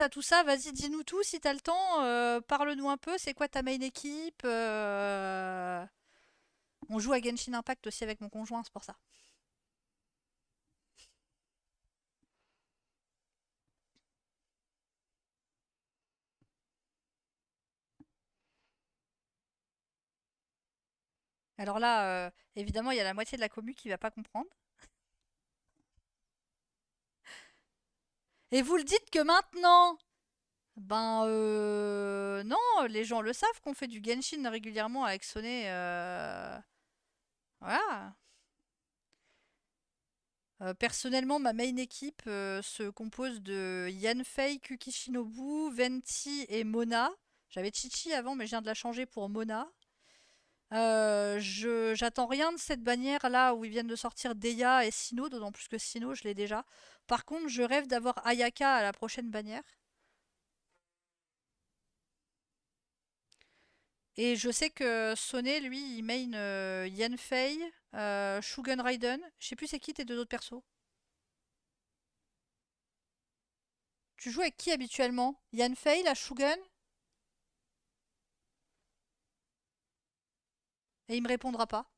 à tout ça, vas-y, dis-nous tout si t'as le temps. Parle-nous un peu, c'est quoi ta main équipe? On joue à Genshin Impact aussi avec mon conjoint, c'est pour ça. Alors là, évidemment, il y a la moitié de la commu qui va pas comprendre. Et vous le dites que maintenant? Ben non, les gens le savent qu'on fait du Genshin régulièrement avec Sonnet. Voilà. Personnellement, ma main équipe se compose de Yanfei, Kukishinobu, Venti et Mona. J'avais Chichi avant, mais je viens de la changer pour Mona. J'attends rien de cette bannière là où ils viennent de sortir Deya et Sino, d'autant plus que Sino, je l'ai déjà. Par contre, je rêve d'avoir Ayaka à la prochaine bannière. Et je sais que Sonnet, lui, il main Yanfei, Shugen Raiden. Je sais plus c'est qui tes deux autres persos. Tu joues avec qui habituellement? Yanfei, la Shugen? Et il me répondra pas.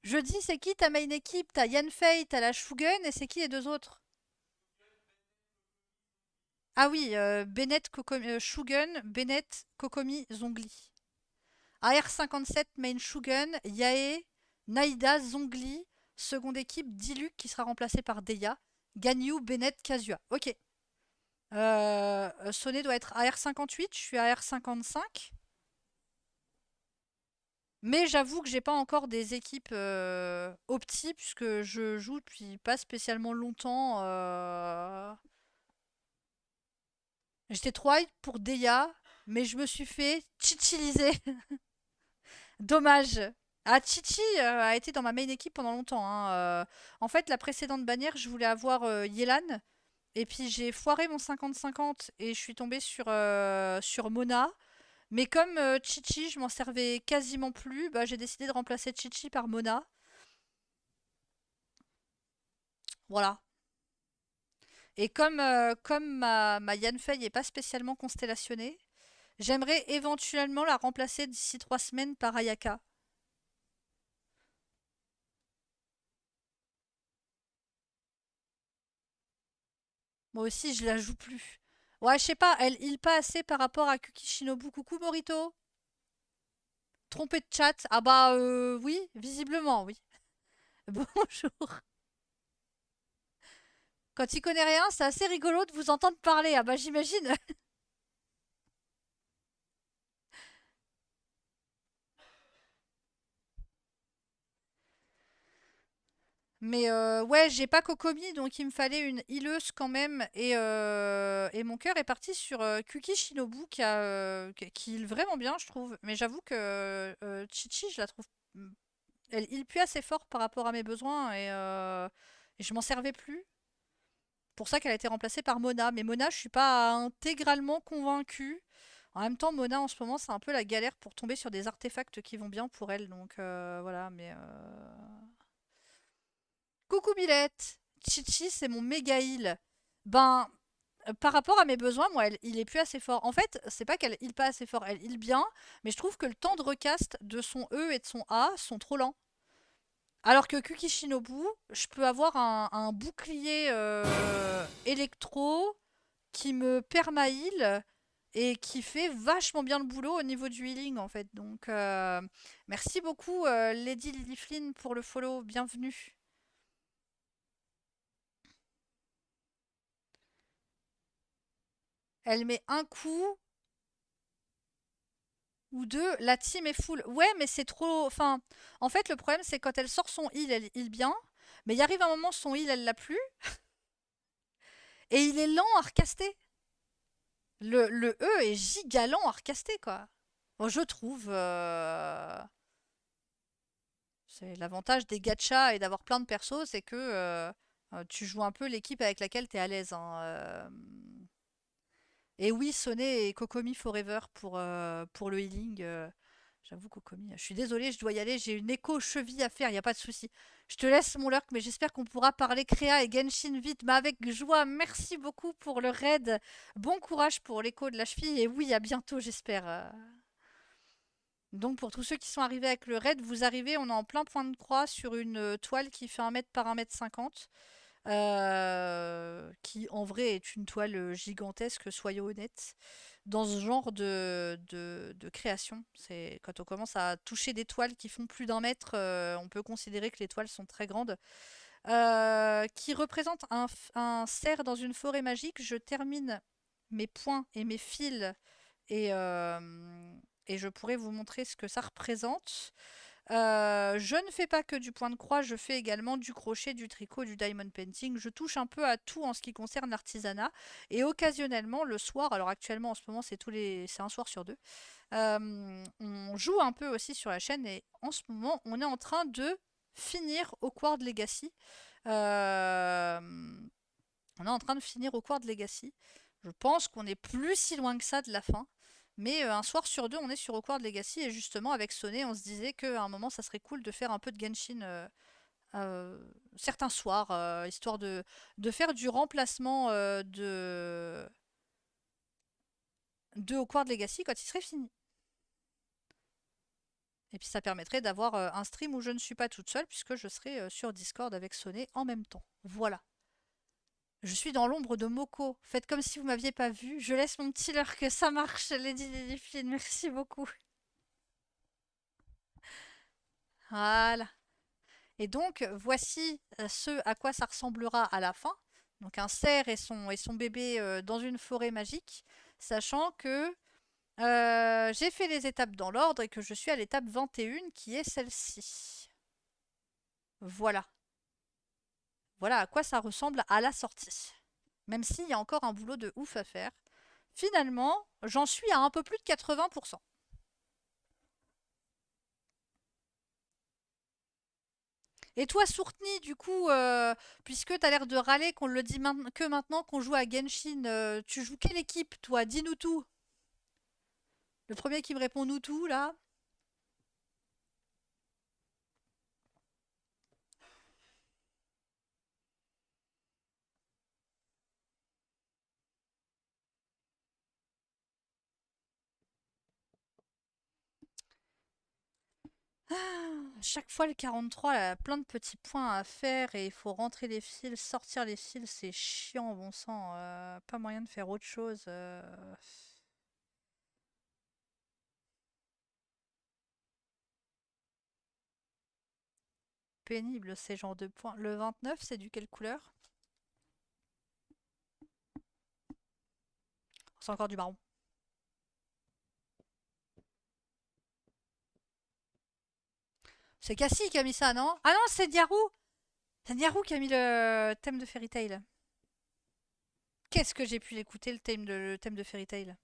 Je dis c'est qui ta main équipe? T'as Yanfei, t'as la Shugen et c'est qui les deux autres? Ah oui, Bennett, Kokomi, Shugen, Bennett, Kokomi, Zongli. AR57, main Shugen, Yae, Naïda, Zongli, seconde équipe, Diluc qui sera remplacé par Deya, Ganyu, Bennett, Kazua. Ok. Sonnet doit être AR58, je suis AR55. Mais j'avoue que j'ai pas encore des équipes opti puisque je joue depuis pas spécialement longtemps. J'étais trop hype pour Deya, mais je me suis fait chichiliser. Dommage. Ah, Chichi a été dans ma main équipe pendant longtemps, hein. En fait, la précédente bannière, je voulais avoir Yelan. Et puis j'ai foiré mon 50-50 et je suis tombée sur Mona. Mais comme Chichi, je m'en servais quasiment plus, bah, j'ai décidé de remplacer Chichi par Mona. Voilà. Et comme ma Yanfei est pas spécialement constellationnée, j'aimerais éventuellement la remplacer d'ici 3 semaines par Ayaka. Moi aussi, je la joue plus. Ouais, je sais pas, elle heal pas assez par rapport à Kukishinobu. Coucou Morito. Trompé de chat. Ah bah oui, visiblement, oui. Bonjour. Quand il connaît rien, c'est assez rigolo de vous entendre parler. Ah bah j'imagine. Mais ouais, j'ai pas Kokomi, donc il me fallait une healeuse quand même. Et mon cœur est parti sur Kuki Shinobu qui heal vraiment bien, je trouve. Mais j'avoue que Chichi, je la trouve. Elle heal plus assez fort par rapport à mes besoins et je m'en servais plus. Pour ça qu'elle a été remplacée par Mona. Mais Mona, je suis pas intégralement convaincue. En même temps, Mona en ce moment, c'est un peu la galère pour tomber sur des artefacts qui vont bien pour elle. Donc voilà, mais. Coucou Bilette! Chichi, c'est mon méga heal. Ben, par rapport à mes besoins, moi, il est plus assez fort. En fait, c'est pas qu'elle heal pas assez fort, elle heal bien, mais je trouve que le temps de recast de son E et de son A sont trop lents. Alors que Kukishinobu, je peux avoir un bouclier électro qui me perma-heal et qui fait vachement bien le boulot au niveau du healing en fait. Donc, merci beaucoup Lady Lily Flynn pour le follow, bienvenue. Elle met un coup ou deux, la team est full. Ouais, mais c'est trop. Enfin, en fait, le problème, c'est quand elle sort son heal, elle heal bien. Mais il arrive un moment, son heal, elle l'a plus. Et il est lent à recaster. Le E est giga lent à recaster, quoi. Bon, je trouve. C'est l'avantage des gachas et d'avoir plein de persos, c'est que tu joues un peu l'équipe avec laquelle tu es à l'aise, hein. Et oui, Sonnet et Kokomi Forever pour le healing. J'avoue, Kokomi, je suis désolée, je dois y aller, j'ai une écho-cheville à faire, y a pas de souci. Je te laisse mon lurk, mais j'espère qu'on pourra parler créa et Genshin vite, mais avec joie. Merci beaucoup pour le raid. Bon courage pour l'écho de la cheville, et oui, à bientôt, j'espère. Donc pour tous ceux qui sont arrivés avec le raid, vous arrivez, on est en plein point de croix sur une toile qui fait 1 mètre par 1 m 50. Qui en vrai est une toile gigantesque, soyons honnêtes, dans ce genre de création. C'est quand on commence à toucher des toiles qui font plus d'1 mètre, on peut considérer que les toiles sont très grandes. Qui représente un cerf dans une forêt magique. Je termine mes points et mes fils et je pourrais vous montrer ce que ça représente. Je ne fais pas que du point de croix, je fais également du crochet, du tricot, du diamond painting. Je touche un peu à tout en ce qui concerne l'artisanat. Et occasionnellement, le soir, alors actuellement en ce moment c'est un soir sur deux, on joue un peu aussi sur la chaîne et en ce moment on est en train de finir Hogwarts Legacy. Euh, on est en train de finir Hogwarts Legacy. Je pense qu'on est plus si loin que ça de la fin. Mais un soir sur deux, on est sur Hogwarts Legacy et justement avec Sonné, on se disait qu'à un moment, ça serait cool de faire un peu de Genshin euh, certains soirs, histoire de faire du remplacement de Hogwarts Legacy quand il serait fini. Et puis ça permettrait d'avoir un stream où je ne suis pas toute seule puisque je serai sur Discord avec Sonné en même temps. Voilà. Je suis dans l'ombre de Moko. Faites comme si vous m'aviez pas vu. Je laisse mon petit leurre que ça marche, Lady Lilifline. Merci beaucoup. Voilà. Et donc, voici ce à quoi ça ressemblera à la fin. Donc un cerf et son bébé dans une forêt magique, sachant que j'ai fait les étapes dans l'ordre et que je suis à l'étape 21 qui est celle-ci. Voilà. Voilà à quoi ça ressemble à la sortie. Même s'il y a encore un boulot de ouf à faire. Finalement, j'en suis à un peu plus de 80%. Et toi, Sourtni, du coup, puisque t'as l'air de râler qu'on le dit que maintenant qu'on joue à Genshin, tu joues quelle équipe, toi? Dis-nous tout. Le premier qui me répond nous tout, là. Chaque fois, le 43, il a plein de petits points à faire et il faut rentrer les fils, sortir les fils, c'est chiant, bon sang. Pas moyen de faire autre chose. Pénible ces genres de points. Le 29, c'est du quelle couleur? C'est encore du marron. C'est Cassie qui a mis ça, non? Ah non, c'est Diarou! C'est Diarou qui a mis le thème de Fairy Tail. Qu'est-ce que j'ai pu l'écouter, le thème de Fairy Tail?